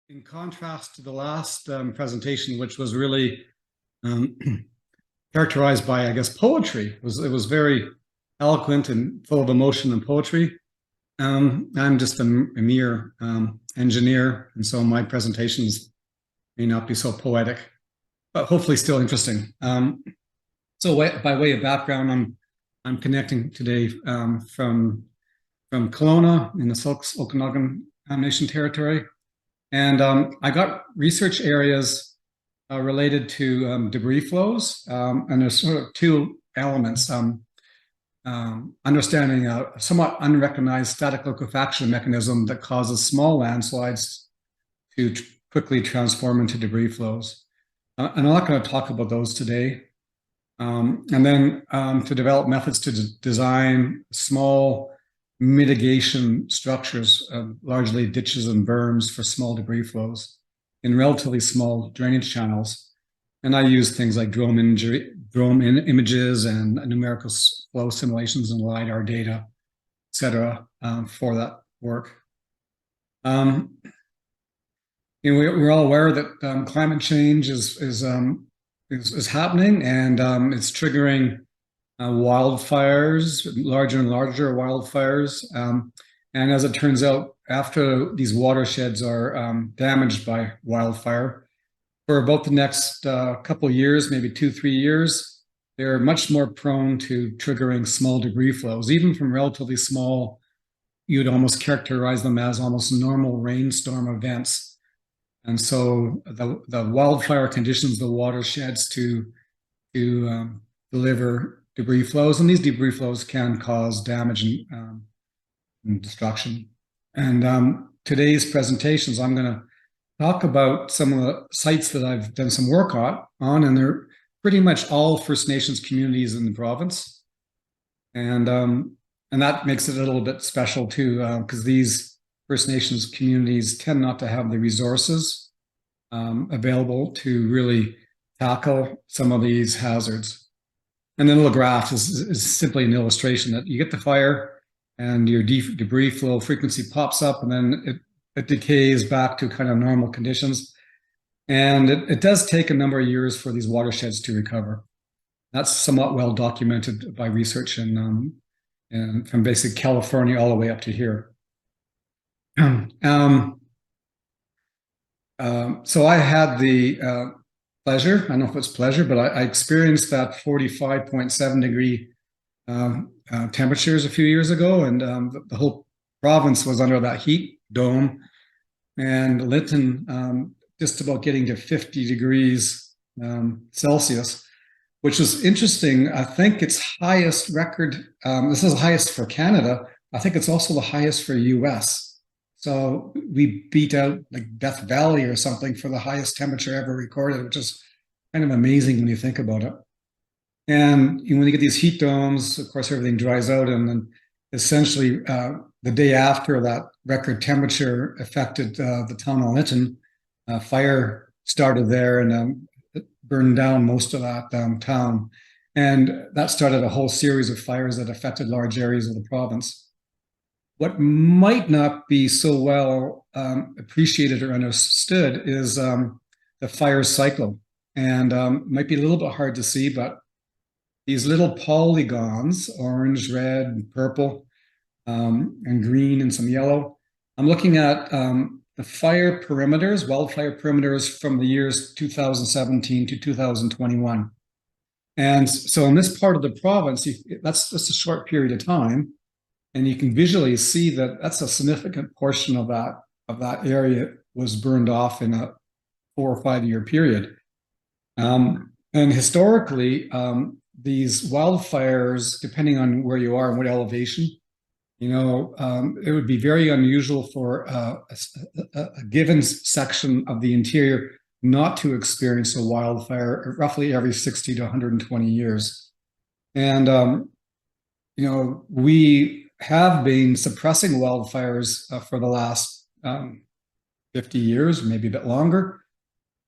In contrast to the last presentation, which was really um, characterized by, I guess, poetry, it was very eloquent and full of emotion and poetry. I'm just a mere engineer, and so my presentations may not be so poetic, but hopefully still interesting. By way of background, I'm connecting today from Kelowna in the Okanagan Nation Territory. And I got research areas related to debris flows, and there's sort of two elements. Understanding a somewhat unrecognized static liquefaction mechanism that causes small landslides to quickly transform into debris flows. And I'm not going to talk about those today. And then to develop methods to design small mitigation structures, largely ditches and berms for small debris flows in relatively small drainage channels. And I use things like drone images and numerical flow simulations and LiDAR data, et cetera, for that work. We're all aware that climate change is happening, and it's triggering wildfires, larger and larger wildfires. And as it turns out, after these watersheds are damaged by wildfire, for about the next couple of years, maybe 2-3 years, they're much more prone to triggering small debris flows, even from relatively small. You'd almost characterize them as almost normal rainstorm events. And so the wildfire conditions the watersheds to deliver debris flows, and these debris flows can cause damage and destruction. And today's presentations, I'm going to talk about some of the sites that I've done some work on, and they're pretty much all First Nations communities in the province. And that makes it a little bit special too, because these First Nations communities tend not to have the resources available to really tackle some of these hazards. And then the little graph is simply an illustration that you get the fire and your debris flow frequency pops up, and then it decays back to kind of normal conditions. And it does take a number of years for these watersheds to recover. That's somewhat well documented by research and from basic California all the way up to here. So I had the pleasure, I don't know if it's pleasure, but I experienced that 45.7 degree temperatures a few years ago, and the whole province was under that heat dome, and Lytton just about getting to 50 degrees Celsius, which is interesting. I think its highest record, this is the highest for Canada. I think it's also the highest for US. So we beat out like Death Valley or something for the highest temperature ever recorded, which is kind of amazing when you think about it. And when you get these heat domes, of course, everything dries out. And then essentially the day after that record temperature affected the town of Lytton, fire started there and it burned down most of that town. And that started a whole series of fires that affected large areas of the province. What might not be so well appreciated or understood is the fire cycle. And might be a little bit hard to see, but these little polygons, orange, red, purple, and green, and some yellow. I'm looking at the fire perimeters, wildfire perimeters from the years 2017 to 2021. And so in this part of the province, that's just a short period of time. And you can visually see that that's a significant portion of that area was burned off in a 4 or 5 year period. And historically, these wildfires, depending on where you are and what elevation, it would be very unusual for a given section of the interior not to experience a wildfire roughly every 60 to 120 years. And, we have been suppressing wildfires for the last 50 years, maybe a bit longer.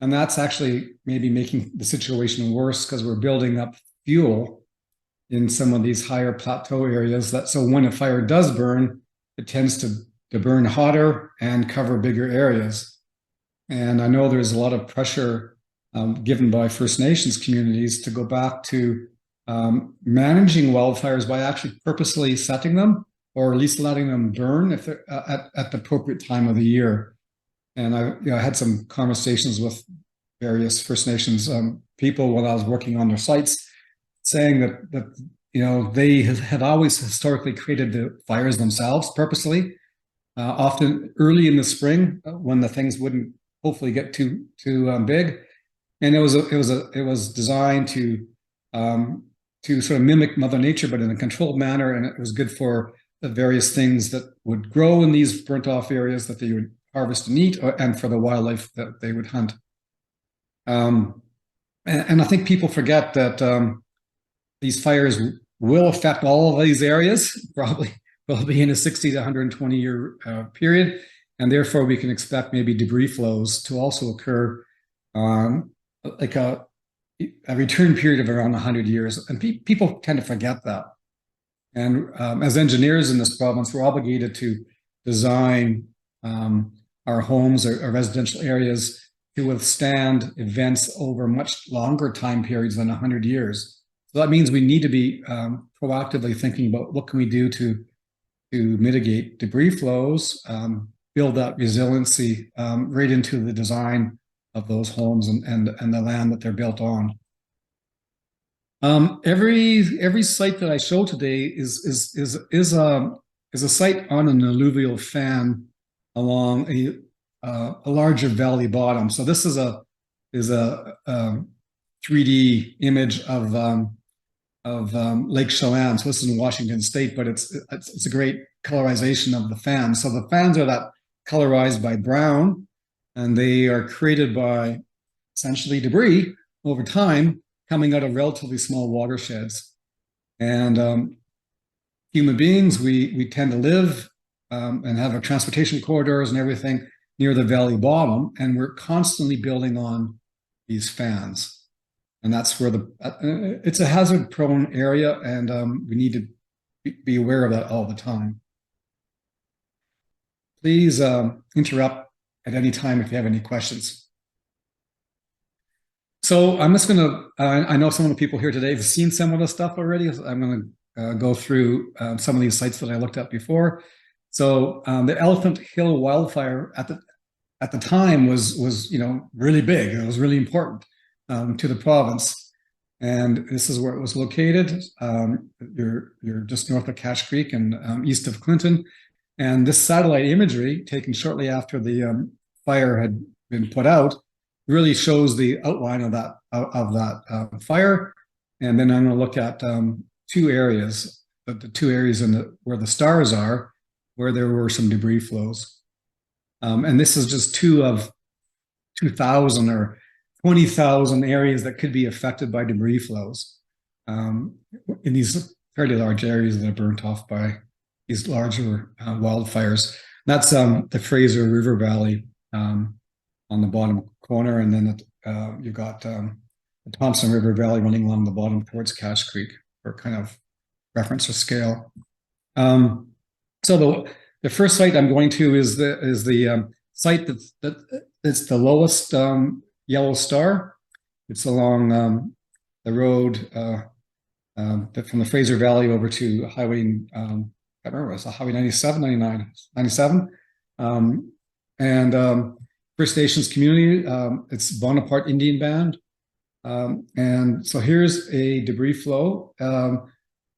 And that's actually maybe making the situation worse because we're building up fuel in some of these higher plateau areas. So when a fire does burn, it tends to burn hotter and cover bigger areas. And I know there's a lot of pressure given by First Nations communities to go back to managing wildfires by actually purposely setting them, or at least letting them burn if they're at the appropriate time of the year. And I had some conversations with various First Nations people when I was working on their sites, saying that they had always historically created the fires themselves purposely, often early in the spring when the things wouldn't hopefully get too big, and it was designed to sort of mimic Mother Nature, but in a controlled manner, and it was good for the various things that would grow in these burnt off areas that they would harvest and eat, and for the wildlife that they would hunt. And I think people forget that these fires will affect all of these areas, probably in a 60 to 120 year period. And therefore we can expect maybe debris flows to also occur like a return period of around 100 years. And people tend to forget that. And as engineers in this province, we're obligated to design our homes or residential areas to withstand events over much longer time periods than 100 years. So that means we need to be proactively thinking about what can we do to mitigate debris flows, build that resiliency right into the design of those homes and the land that they're built on. Every site that I show today is a site on an alluvial fan along a larger valley bottom. So this is a 3D image of Lake Chelan. So this is in Washington State, but it's a great colorization of the fans. So the fans are that colorized by brown, and they are created by essentially debris over time coming out of relatively small watersheds. And human beings, we tend to live and have our transportation corridors and everything near the valley bottom, and we're constantly building on these fans. And that's where it's a hazard-prone area, and we need to be aware of that all the time. Please interrupt at any time if you have any questions. So I'm just going to, I know some of the people here today have seen some of the stuff already. So I'm going to go through some of these sites that I looked at before. So the Elephant Hill wildfire at the time was really big. It was really important to the province. And this is where it was located. You're just north of Cache Creek and east of Clinton. And this satellite imagery taken shortly after the fire had been put out really shows the outline of that fire. And then I'm going to look at two areas, the two areas where the stars are, where there were some debris flows. And this is just two of 2,000 or 20,000 areas that could be affected by debris flows in these fairly large areas that are burnt off by these larger wildfires. That's the Fraser River Valley on the bottom corner, and then you've got the Thompson River Valley running along the bottom towards Cache Creek for kind of reference or scale. So the first site I'm going to is the site that's the lowest yellow star. It's along the road from the Fraser Valley over to Highway, I can't remember, it's Highway 97, 99, 97. And First Nations community, it's Bonaparte Indian Band. And so here's a debris flow.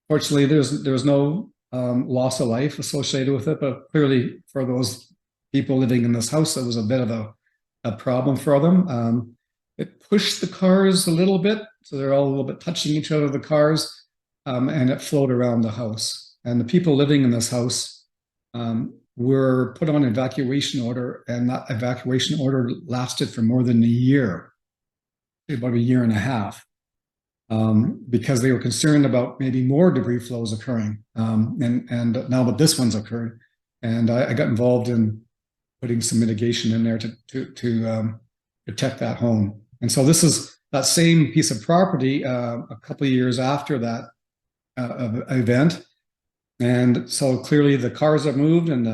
Fortunately, there's no loss of life associated with it, but clearly for those people living in this house, it was a bit of a problem for them. It pushed the cars a little bit, so they're all a little bit touching each other, the cars, and it flowed around the house. And the people living in this house were put on evacuation order, and that evacuation order lasted for more than a year, about a year and a half, because they were concerned about maybe more debris flows occurring. And now that this one's occurred, and I got involved in putting some mitigation in there to protect that home. And so this is that same piece of property a couple of years after that event. And so clearly the cars have moved and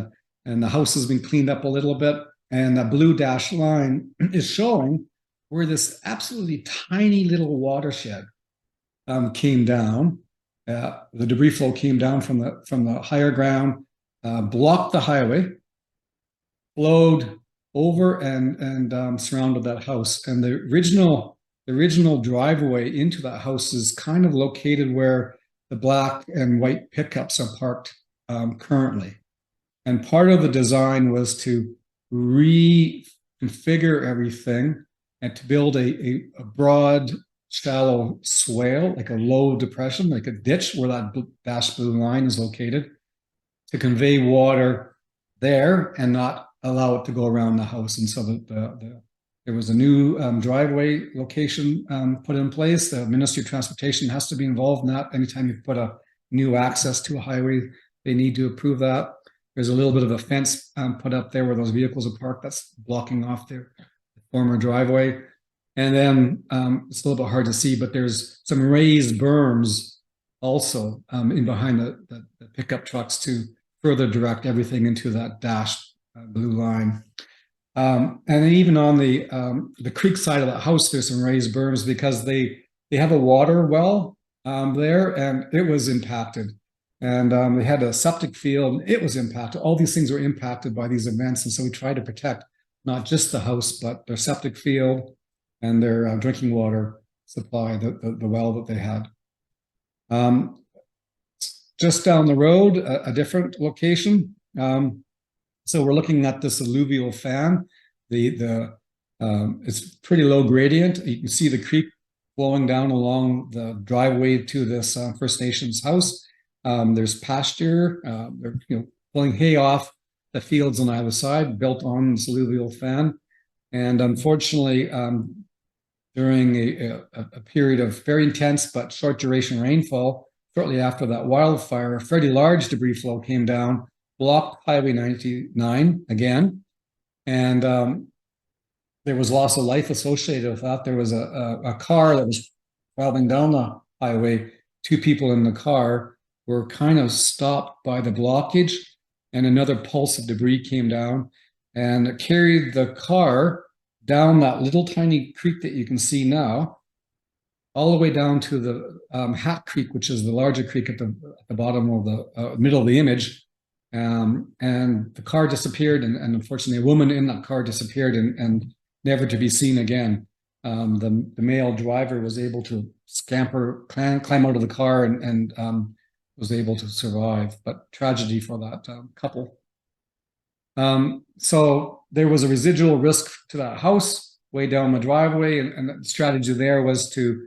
the house has been cleaned up a little bit. And the blue dashed line is showing where this absolutely tiny little watershed came down. The debris flow came down from the higher ground, blocked the highway, flowed over and surrounded that house. And the original driveway into that house is kind of located where the black and white pickups are parked currently. And part of the design was to reconfigure everything and to build a broad, shallow swale, like a low depression, like a ditch where that dashed blue line is located, to convey water there and not allow it to go around the house. And so there was a new driveway location put in place. The Ministry of Transportation has to be involved in that. Anytime you put a new access to a highway, they need to approve that. There's a little bit of a fence put up there where those vehicles are parked that's blocking off their former driveway. And then it's a little bit hard to see, but there's some raised berms also in behind the pickup trucks to further direct everything into that dashed blue line. And then even on the creek side of the house, there's some raised berms because they have a water well there, and it was impacted. And they had a septic field, it was impacted. All these things were impacted by these events. And so we tried to protect not just the house, but their septic field and their drinking water supply, the well that they had. Just down the road, a different location. So we're looking at this alluvial fan. It's pretty low gradient. You can see the creek flowing down along the driveway to this First Nations house. There's pasture. They're pulling hay off the fields on either side, built on this alluvial fan. And unfortunately, during a period of very intense but short duration rainfall, shortly after that wildfire, a fairly large debris flow came down, blocked Highway 99 again. And there was loss of life associated with that. There was a car that was traveling down the highway. Two people in the car were kind of stopped by the blockage, and another pulse of debris came down and it carried the car down that little tiny creek that you can see now, all the way down to the Hat Creek, which is the larger creek at the bottom of the middle of the image. And the car disappeared, and unfortunately a woman in that car disappeared and never to be seen again. The male driver was able to climb out of the car and was able to survive, but tragedy for that couple. So there was a residual risk to that house way down the driveway, and the strategy there was to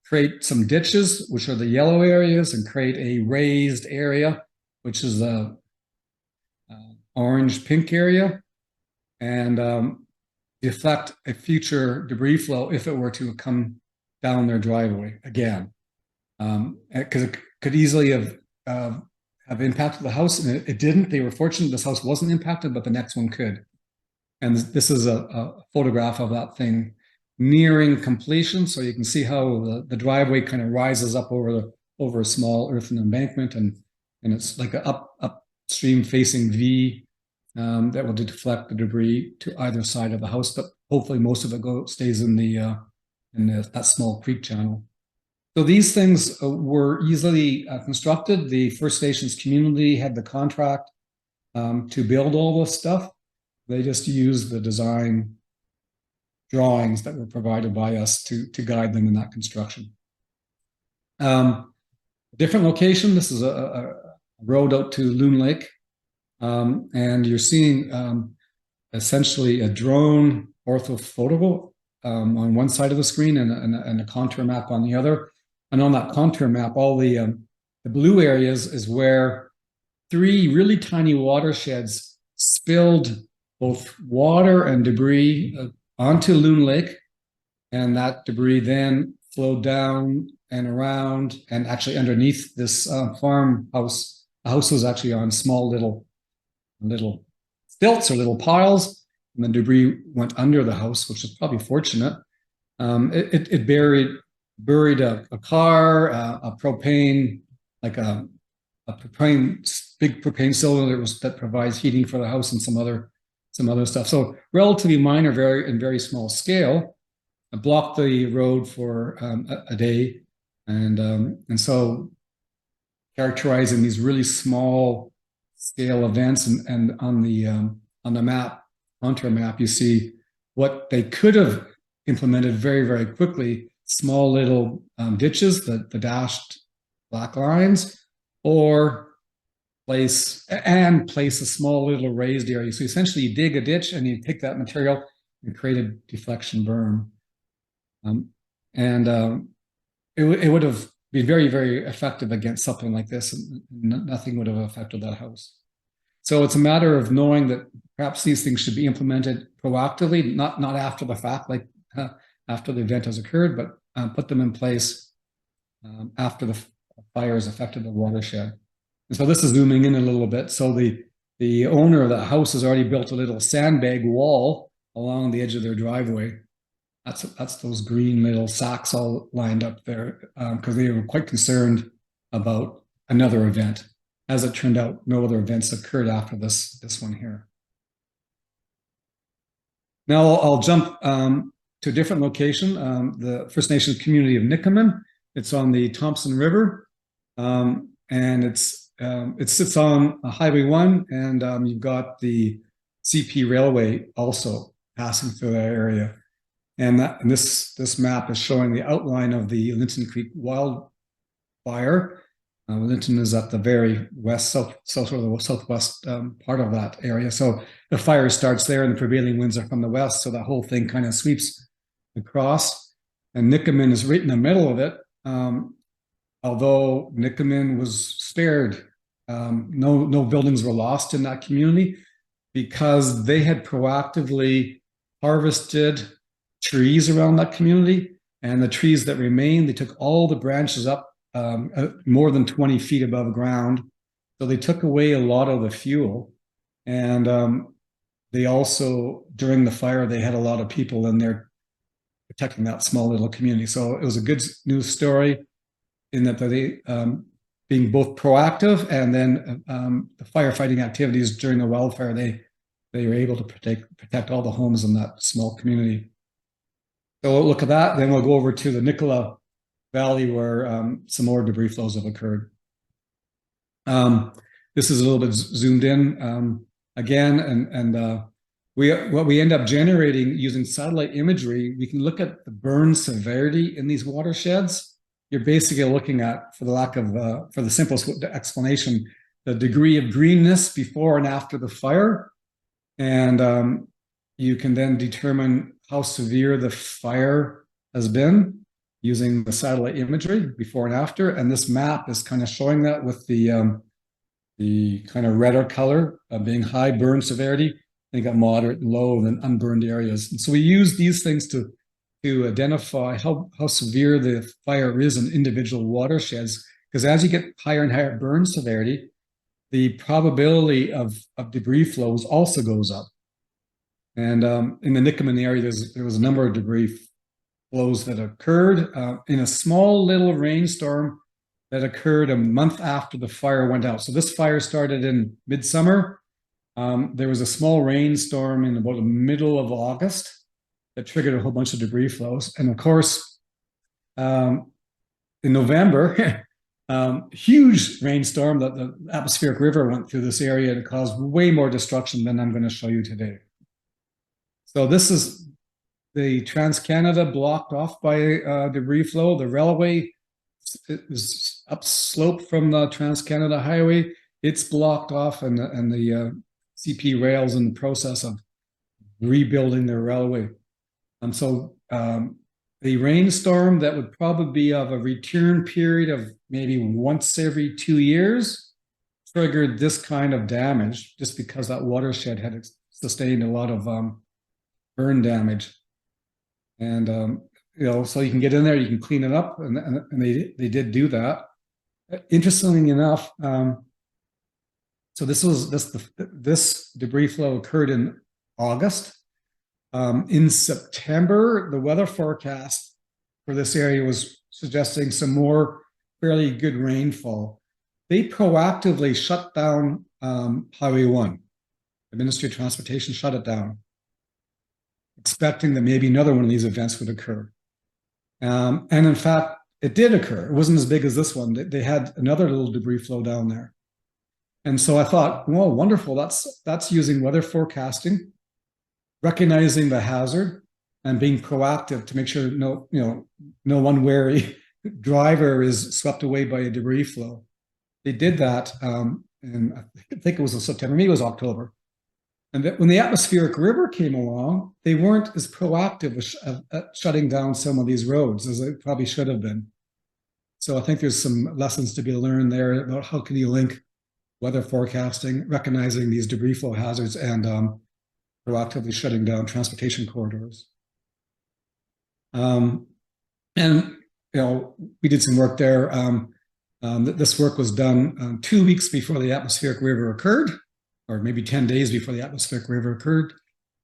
create some ditches, which are the yellow areas, and create a raised area, which is the orange-pink area, and deflect a future debris flow if it were to come down their driveway again. Because it could easily have impacted the house, and it didn't. They were fortunate this house wasn't impacted, but the next one could. And this is a photograph of that thing nearing completion. So you can see how the driveway kind of rises up over a small earthen embankment, and it's like an upstream facing V that will deflect the debris to either side of the house. But hopefully most of it stays in that small creek channel. So these things were easily constructed. The First Nations community had the contract to build all this stuff. They just used the design drawings that were provided by us to guide them in that construction. Different location. This is a road out to Loon Lake. And you're seeing essentially a drone orthophoto on one side of the screen and a contour map on the other. And on that contour map, all the blue areas is where 3 really tiny watersheds spilled both water and debris onto Loon Lake. And that debris then flowed down and around and actually underneath this farmhouse. The house was actually on small little stilts or little piles, and the debris went under the house, which is probably fortunate. It buried a car, a propane big propane cylinder that provides heating for the house and some other stuff. So relatively minor, very small scale. I blocked the road for a day, and so characterizing these really small scale events, and on the map, contour map, you see what they could have implemented very quickly: small little ditches, the dashed black lines, or place a small little raised area. So essentially you dig a ditch and you take that material and create a deflection berm. It would have been very effective against something like this, and nothing would have affected that house. So it's a matter of knowing that perhaps these things should be implemented proactively, not after the fact, like after the event has occurred, but put them in place after the fire has affected the watershed. And so this is zooming in a little bit. So the owner of the house has already built a little sandbag wall along the edge of their driveway. That's those green little sacks all lined up there, because they were quite concerned about another event. As it turned out, no other events occurred after this one here. Now I'll jump to a different location, the First Nations community of Nikamin. It's on the Thompson River, and it sits on Highway 1, and you've got the CP Railway also passing through that area. And this map is showing the outline of the Linton Creek wildfire. Linton is at the very southwest part of that area. So the fire starts there, and the prevailing winds are from the west. So that whole thing kind of sweeps across. And Nikamin is right in the middle of it. Although Nikamin was spared, no buildings were lost in that community because they had proactively harvested trees around that community, and the trees that remained, they took all the branches up more than 20 feet above ground. So they took away a lot of the fuel, and they also, during the fire, they had a lot of people in there protecting that small little community. So it was a good news story in that they being both proactive, and then the firefighting activities during the wildfire, they were able to protect all the homes in that small community. So we'll look at that. Then we'll go over to the Nicola Valley, where some more debris flows have occurred. This is a little bit zoomed in again, and what we end up generating using satellite imagery, we can look at the burn severity in these watersheds. You're basically looking at, for the simplest explanation, the degree of greenness before and after the fire, and you can then determine how severe the fire has been using the satellite imagery before and after. And this map is kind of showing that with the kind of redder color being high burn severity. And you got moderate and low, and then unburned areas. And so we use these things to identify how severe the fire is in individual watersheds, because as you get higher and higher burn severity, the probability of debris flows also goes up. And in the Nikamin area, there was a number of debris flows that occurred in a small little rainstorm that occurred a month after the fire went out. So this fire started in midsummer. There was a small rainstorm in about the middle of August that triggered a whole bunch of debris flows. And of course, in November, huge rainstorm that the atmospheric river went through this area and caused way more destruction than I'm going to show you today. So this is the Trans-Canada blocked off by debris flow. The railway is upslope from the Trans-Canada highway. It's blocked off, and the CP rail's in the process of rebuilding their railway. So the rainstorm that would probably be of a return period of maybe once every 2 years triggered this kind of damage, just because that watershed had sustained a lot of burn damage. And so you can get in there, you can clean it up, and they did do that. Interestingly enough, so this debris flow occurred in August. In September, the weather forecast for this area was suggesting some more fairly good rainfall. they proactively shut down Highway 1. The Ministry of Transportation shut it down, expecting that maybe another one of these events would occur. And in fact, it did occur. It wasn't as big as this one. They had another little debris flow down there. And so I thought, well, wonderful. That's using weather forecasting, recognizing the hazard, and being proactive to make sure no one wary driver is swept away by a debris flow. They did that, and I think it was in September, maybe it was October. And when the atmospheric river came along, they weren't as proactive at shutting down some of these roads as they probably should have been. So I think there's some lessons to be learned there about how can you link weather forecasting, recognizing these debris flow hazards, and proactively shutting down transportation corridors. And we did some work there. This work was done 2 weeks before the atmospheric river occurred, or maybe 10 days before the atmospheric river occurred.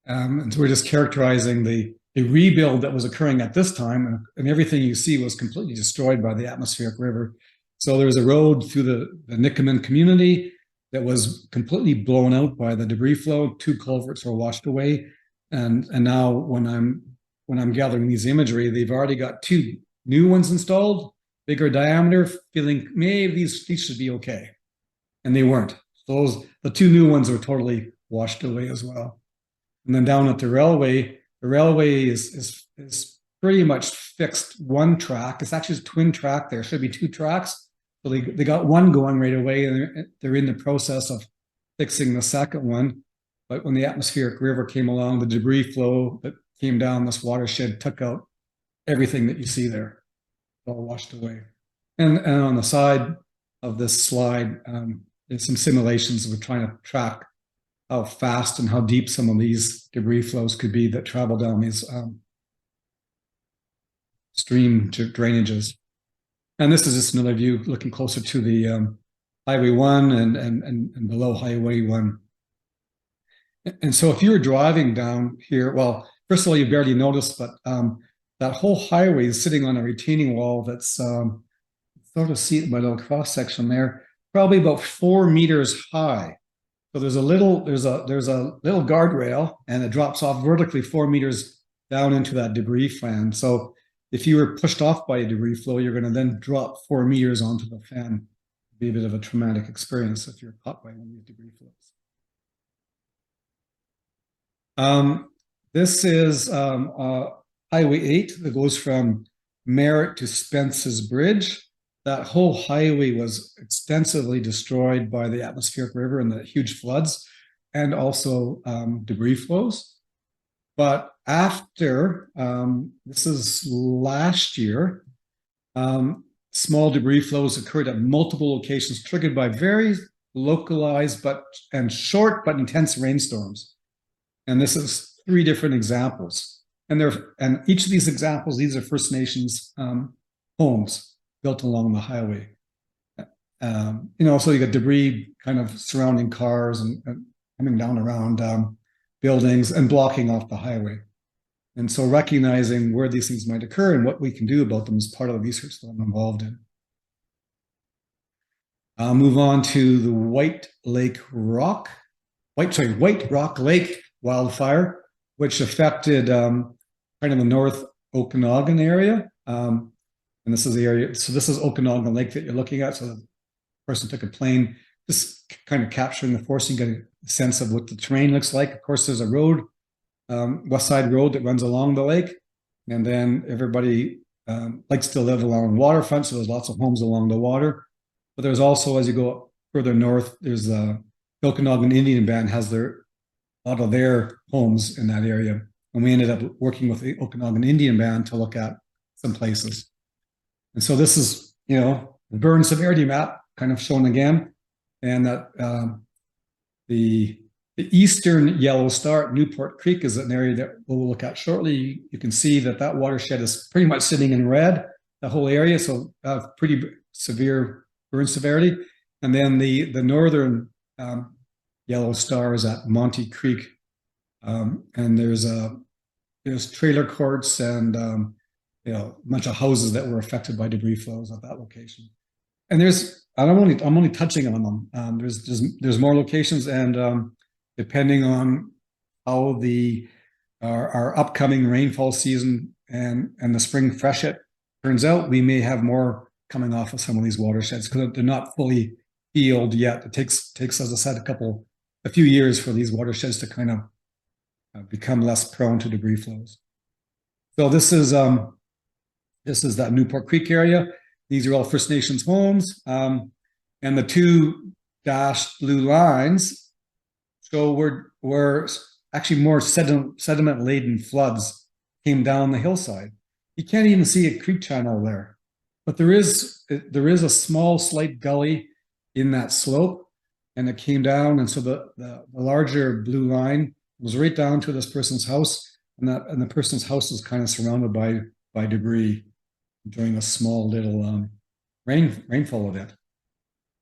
And so we're just characterizing the rebuild that was occurring at this time, and everything you see was completely destroyed by the atmospheric river. So there was a road through the Nikamin community that was completely blown out by the debris flow. 2 culverts were washed away. And now when I'm gathering these imagery, they've already got 2 new ones installed, bigger diameter, feeling maybe these should be okay. And they weren't. So the 2 new ones were totally washed away as well. And then down at the railway is pretty much fixed, 1 track. It's actually a twin track. There should be 2 tracks. So they got 1 going right away, and they're in the process of fixing the second one. But when the atmospheric river came along, the debris flow that came down this watershed took out everything that you see there, all washed away. And on the side of this slide, there's some simulations. We're trying to track how fast and how deep some of these debris flows could be that travel down these stream drainages. And this is just another view looking closer to the Highway 1 and below Highway 1. And so if you were driving down here, well, first of all, you barely noticed, but that whole highway is sitting on a retaining wall that's sort of see it in my little cross section there, probably about 4 meters high. So there's a little guardrail, and it drops off vertically 4 meters down into that debris fan. So if you were pushed off by a debris flow, you're going to then drop 4 meters onto the fan. It'd be a bit of a traumatic experience if you're caught by one of these debris flows. This is Highway 8 that goes from Merritt to Spence's Bridge. That whole highway was extensively destroyed by the atmospheric river and the huge floods, and also debris flows. But after, this is last year, small debris flows occurred at multiple locations, triggered by very localized and short but intense rainstorms. And this is 3 different examples. And each of these examples, these are First Nations homes built along the highway. So you got debris kind of surrounding cars and coming down around buildings and blocking off the highway. And so recognizing where these things might occur and what we can do about them is part of the research that I'm involved in. I'll move on to the White Rock Lake wildfire, which affected kind of the North Okanagan area. And this is the area, so this is Okanagan Lake that you're looking at. So the person took a plane, just kind of capturing the force and getting a sense of what the terrain looks like. Of course, there's a road, West Side Road, that runs along the lake. And then everybody likes to live along the waterfront, so there's lots of homes along the water. But there's also, as you go further north, there's the Okanagan Indian Band has a lot of their homes in that area. And we ended up working with the Okanagan Indian Band to look at some places. And so this is, the burn severity map kind of shown again. And that the eastern yellow star at Newport Creek is an area that we'll look at shortly. You can see that watershed is pretty much sitting in red, the whole area. So pretty severe burn severity. And then the northern yellow star is at Monty Creek. And there's trailer courts and a bunch of houses that were affected by debris flows at that location. and I'm only touching on them. There's more locations, and depending on how our upcoming rainfall season and the spring freshet turns out, we may have more coming off of some of these watersheds because they're not fully healed yet. It takes, as I said, a few years for these watersheds to kind of become less prone to debris flows. So this is that Newport Creek area. These are all First Nations homes, and the two dashed blue lines show where actually more sediment-laden floods came down the hillside. You can't even see a creek channel there, but there is a small, slight gully in that slope, and it came down, and so the larger blue line was right down to this person's house, and the person's house is kind of surrounded by debris during a small little rainfall event.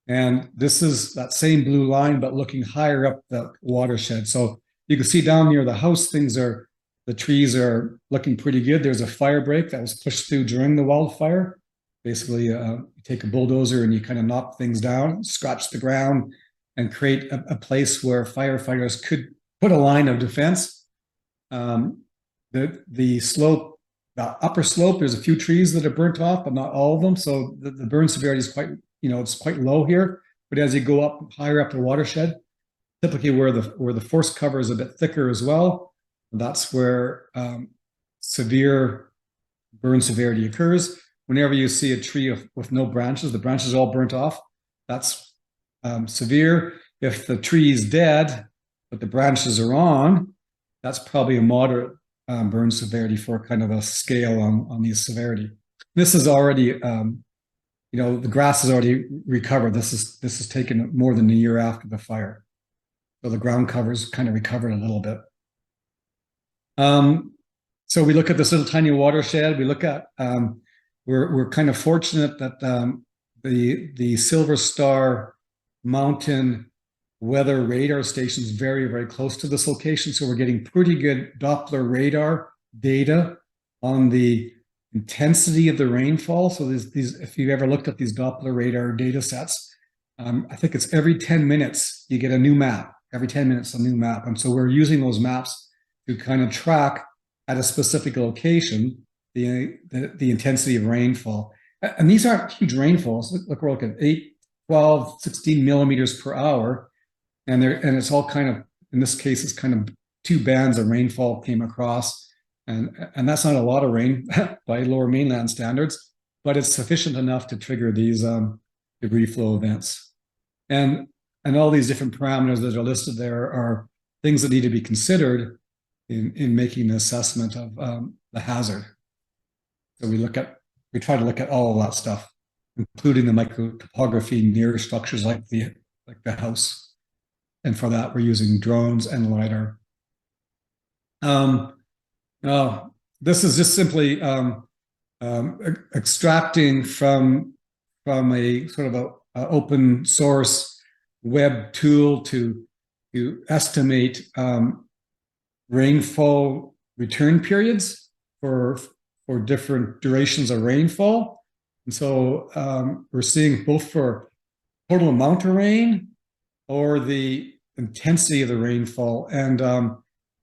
And this is that same blue line, but looking higher up the watershed. So you can see down near the house, the trees are looking pretty good. There's a fire break that was pushed through during the wildfire. Basically, you take a bulldozer and you kind of knock things down, scratch the ground, and create a place where firefighters could put a line of defense. The slope, the upper slope, there's a few trees that are burnt off, but not all of them. So the burn severity is it's quite low here. But as you go up higher up the watershed, typically where the forest cover is a bit thicker as well, that's where severe burn severity occurs. Whenever you see a tree with no branches, the branches are all burnt off, that's severe. If the tree is dead, but the branches are on, that's probably a moderate burn severity for kind of a scale on the severity. This is already, the grass is already recovered. This is taken more than a year after the fire. So the ground cover's kind of recovered a little bit. So we look at this little tiny watershed. We look at, we're kind of fortunate that the Silver Star Mountain weather radar station is very, very close to this location. So we're getting pretty good Doppler radar data on the intensity of the rainfall. So these, if you ever looked at these Doppler radar data sets, I think it's every 10 minutes you get a new map. Every 10 minutes, a new map. And so we're using those maps to kind of track at a specific location the intensity of rainfall. And these aren't huge rainfalls. Look, we're looking at 8, 12, 16 millimeters per hour. And it's all kind of, in this case, it's kind of two bands of rainfall came across. And that's not a lot of rain by lower mainland standards, but it's sufficient enough to trigger these debris flow events. And all these different parameters that are listed there are things that need to be considered in making an assessment of the hazard. So we try to look at all of that stuff, including the microtopography near structures like the house. And for that, we're using drones and LiDAR. This is just simply extracting from a sort of a open source web tool to estimate rainfall return periods for different durations of rainfall. And so we're seeing both for total amount of rain or the intensity of the rainfall. And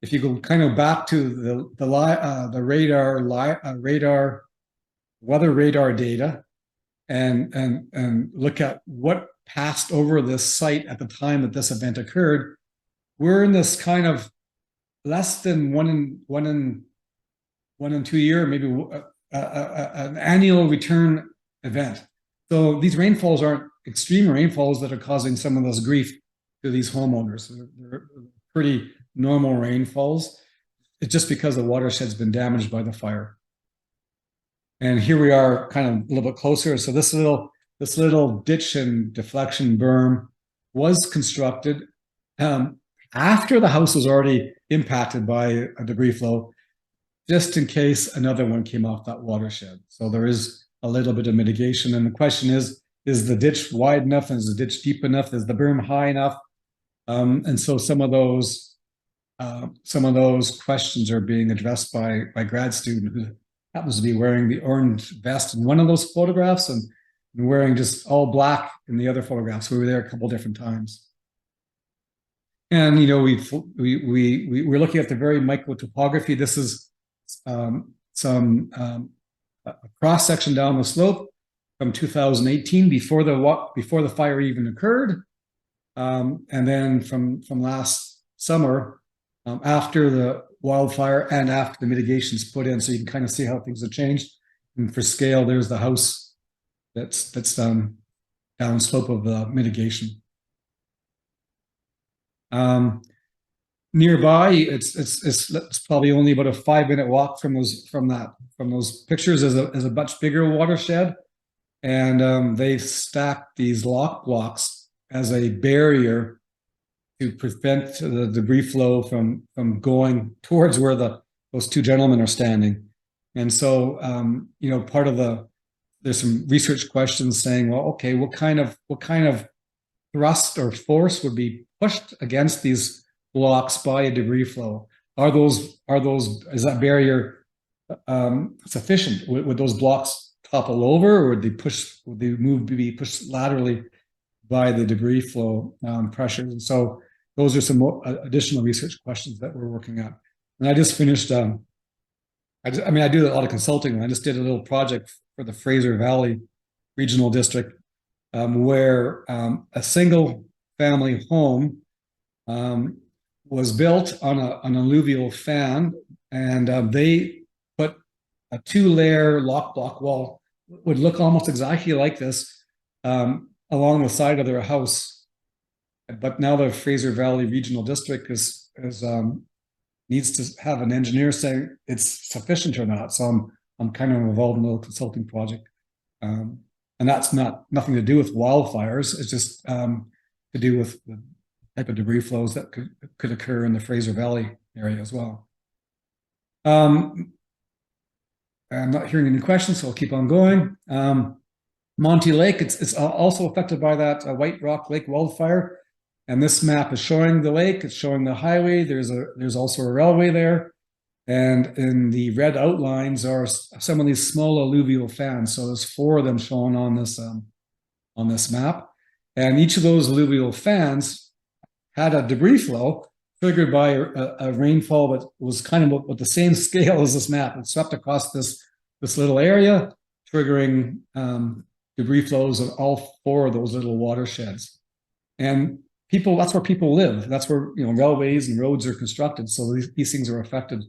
if you go kind of back to the weather radar data and look at what passed over this site at the time that this event occurred, we're in this kind of less than one in 2 year, maybe an annual return event. So these rainfalls aren't extreme rainfalls that are causing some of this grief to these homeowners. They're pretty normal rainfalls. It's just because the watershed's been damaged by the fire. And here we are kind of a little bit closer. So this little ditch and deflection berm was constructed after the house was already impacted by a debris flow, just in case another one came off that watershed. So there is a little bit of mitigation. And the question is the ditch wide enough? Is the ditch deep enough? Is the berm high enough? And so some of those questions are being addressed by a grad student who happens to be wearing the orange vest in one of those photographs. And and wearing just all black in the other photographs. We were there a couple different times. And, you know, we're looking at the very micro topography. This is a cross section down the slope from 2018, before the fire even occurred, and then from last summer, after the wildfire and after the mitigation's put in, so you can kind of see how things have changed. And for scale, there's the house that's down slope of the mitigation. Nearby, it's probably only about a 5-minute walk from those pictures. Is a much bigger watershed, and they've stacked these lock blocks as a barrier to prevent the debris flow from going towards where those two gentlemen are standing. And so, you know, there's some research questions saying, well, okay, what kind of thrust or force would be pushed against these blocks by a debris flow? Is that barrier sufficient? Would those blocks topple over, or would they be pushed laterally by the debris flow pressures? And so those are some additional research questions that we're working on. And I just finished, I do a lot of consulting. I just did a little project for the Fraser Valley Regional District, where a single family home was built on an alluvial fan, and they put a 2-layer lock block wall, would look almost exactly like this, along the side of their house. But now the Fraser Valley Regional District needs to have an engineer saying it's sufficient or not. So I'm kind of involved in a little consulting project, and that's nothing to do with wildfires. It's just to do with the type of debris flows that could occur in the Fraser Valley area as well. I'm not hearing any questions, so I'll keep on going. Monty Lake, it's also affected by that White Rock Lake wildfire. And this map is showing the lake, it's showing the highway. There's also a railway there. And in the red outlines are some of these small alluvial fans. So there's 4 of them shown on this map. And each of those alluvial fans had a debris flow triggered by a rainfall that was kind of with the same scale as this map. It swept across this little area, triggering debris flows of all 4 of those little watersheds. And that's where people live. That's where, you know, railways and roads are constructed. So these things are affected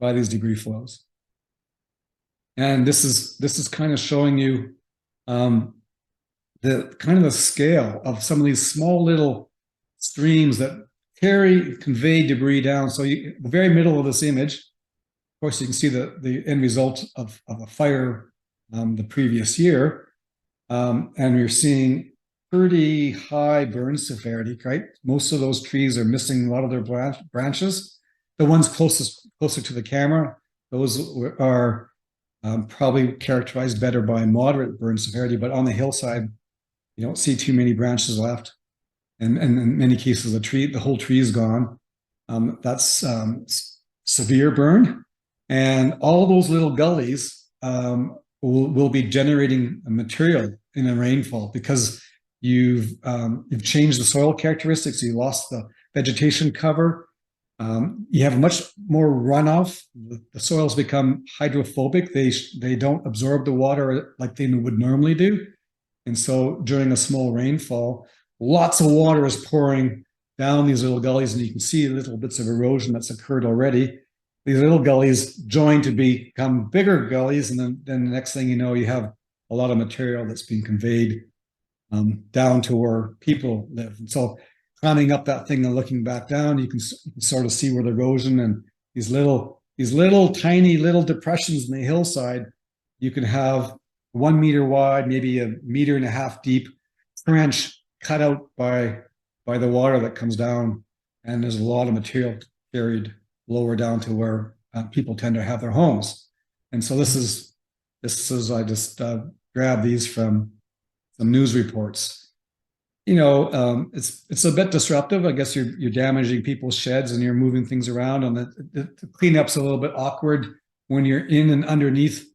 by these debris flows. And this is kind of showing you the scale of some of these small little streams that convey debris down. So the very middle of this image, of course, you can see the end result of a fire the previous year, and we're seeing pretty high burn severity, right? Most of those trees are missing a lot of their branches. The ones closer to the camera, those are probably characterized better by moderate burn severity, but on the hillside, you don't see too many branches left. And in many cases, the whole tree is gone. That's severe burn. And all those little gullies will be generating material in a rainfall, because you've changed the soil characteristics. You lost the vegetation cover. You have much more runoff. The soils become hydrophobic. They don't absorb the water like they would normally do. And so during a small rainfall, lots of water is pouring down these little gullies, and you can see little bits of erosion that's occurred already. These little gullies join to become bigger gullies, and then the next thing you know, you have a lot of material that's being conveyed down to where people live. And so climbing up that thing and looking back down, you can sort of see where the erosion and these little tiny little depressions in the hillside. You can have 1 meter wide, maybe 1.5 meters deep trench cut out by the water that comes down, and there's a lot of material carried lower down to where people tend to have their homes. And so this is I just grabbed these from some news reports. You know, it's a bit disruptive. I guess you're damaging people's sheds and you're moving things around, and the cleanup's a little bit awkward when you're in and underneath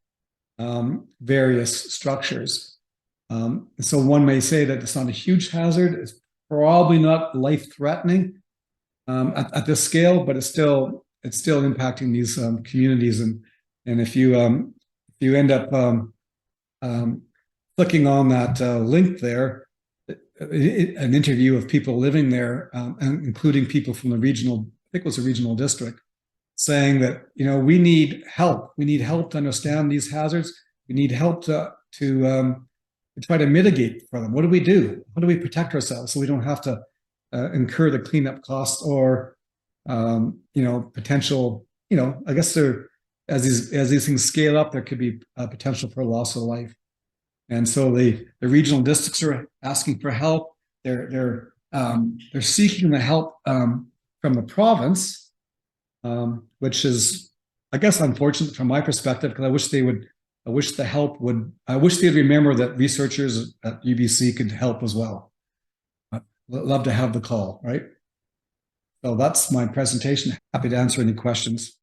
various structures. So one may say that it's not a huge hazard. It's probably not life-threatening at this scale, but it's still impacting these communities. And if you end up clicking on that link there, an interview of people living there, including people from the regional, I think it was a regional district, saying that, we need help. We need help to understand these hazards. We need help to try to mitigate for them. What do we do? How do we protect ourselves so we don't have to incur the cleanup costs or potential, I guess as these things scale up, there could be potential for loss of life. And so the regional districts are asking for help. They're seeking the help from the province, which is, I guess, unfortunate from my perspective, because I wish they'd remember that researchers at UBC could help as well. I'd love to have the call, right? So that's my presentation. Happy to answer any questions.